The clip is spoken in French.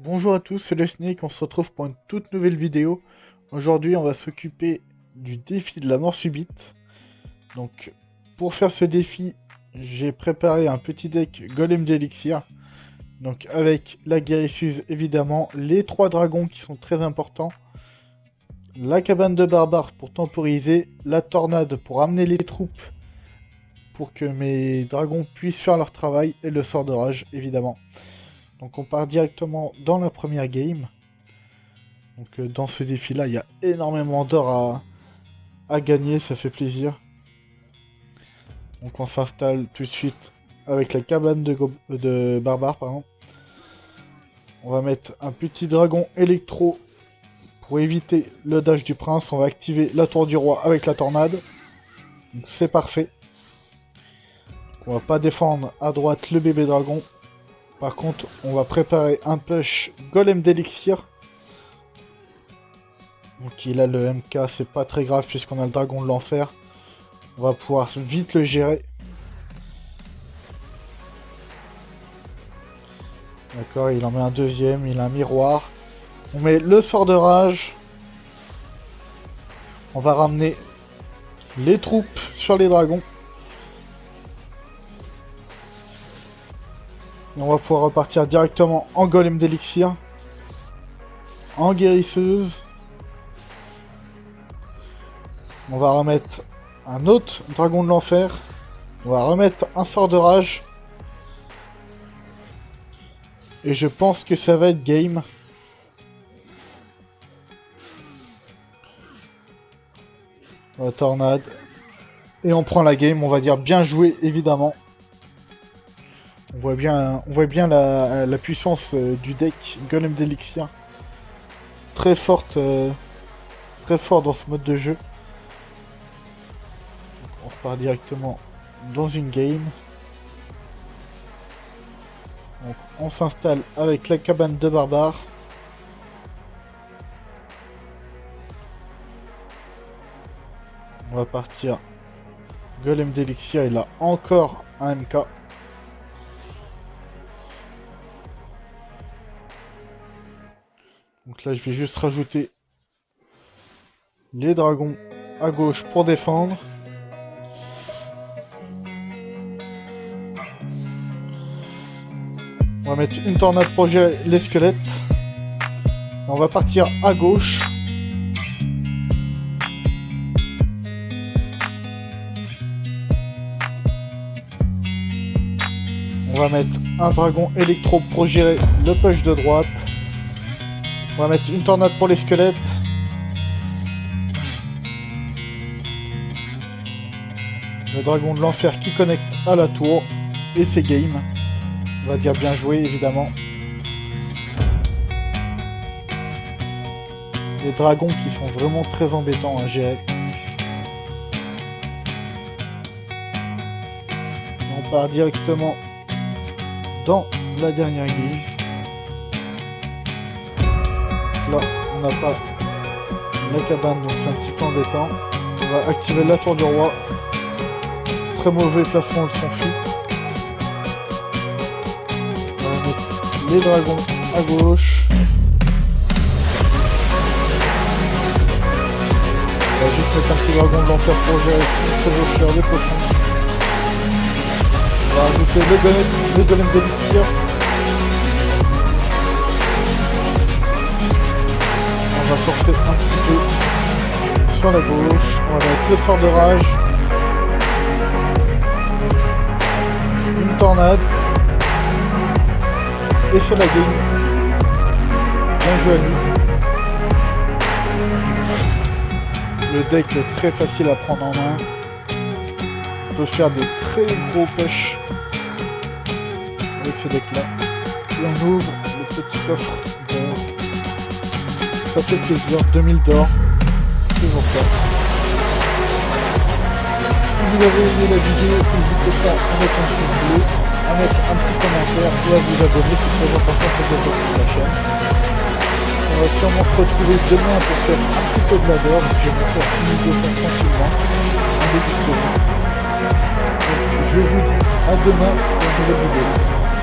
Bonjour à tous, c'est le Snake, on se retrouve pour une toute nouvelle vidéo. Aujourd'hui, on va s'occuper du défi de la mort subite. Donc, pour faire ce défi, j'ai préparé un petit deck Golem d'Elixir. Donc, avec la guérisseuse, évidemment, les 3 dragons qui sont très importants, la cabane de barbares pour temporiser, la tornade pour amener les troupes pour que mes dragons puissent faire leur travail, et le sort de rage, évidemment. Donc on part directement dans la première game. Donc dans ce défi là, il y a énormément d'or à gagner, ça fait plaisir. Donc on s'installe tout de suite avec la cabane de barbares, pardon. On va mettre un petit dragon électro pour éviter le dash du prince. On va activer la tour du roi avec la tornade. Donc c'est parfait. On va pas défendre à droite le bébé dragon. Par contre, on va préparer un push Golem d'Elixir. Donc il a le MK, c'est pas très grave puisqu'on a le dragon de l'enfer. On va pouvoir vite le gérer. D'accord, il en met un deuxième, il a un miroir. On met le sort de rage. On va ramener les troupes sur les dragons. Et on va pouvoir repartir directement en Golem d'Elixir. En guérisseuse. On va remettre un autre dragon de l'enfer. On va remettre un sort de rage. Et je pense que ça va être game. La tornade. Et on prend la game, on va dire bien joué évidemment. On voit bien la puissance du deck Golem d'Elixir. Très forte, très fort dans ce mode de jeu. Donc, on repart directement dans une game. Donc, on s'installe avec la cabane de barbares. On va partir. Golem d'Elixir, il a encore un MK. Donc là, je vais juste rajouter les dragons à gauche pour défendre. On va mettre une tornade pour gérer les squelettes. On va partir à gauche. On va mettre un dragon électro pour gérer le push de droite. On va mettre une tornade pour les squelettes. Le dragon de l'enfer qui connecte à la tour. Et c'est game. On va dire bien joué évidemment. Les dragons qui sont vraiment très embêtants à gérer. On part directement dans la dernière game. Là, on n'a pas la cabane, donc c'est un petit peu embêtant. On va activer la tour du roi. Très mauvais placement de son fou. On va mettre les dragons à gauche. On va juste mettre un petit dragon de l'enfer pour gérer le chevaucheur, les pochons. On va rajouter le golem d'Elixir. On va forcer un petit peu sur la gauche. On va mettre le sort de rage. Une tornade. Et c'est la game. Bien joué à nous. Le deck est très facile à prendre en main. On peut faire des très gros push avec ce deck là. Et on ouvre le petit coffre d'or. Ça fait plaisir, 2000 d'or, toujours ça. Si vous avez aimé la vidéo, n'hésitez pas à mettre un pouce bleu, à mettre un petit commentaire et à vous abonner, c'est très important pour développer la chaîne. On va sûrement se retrouver demain pour faire un petit peu de la d'or, donc je vais vous faire une vidéo tranquillement, en début de semaine. Donc je vous dis à demain pour une nouvelle vidéo.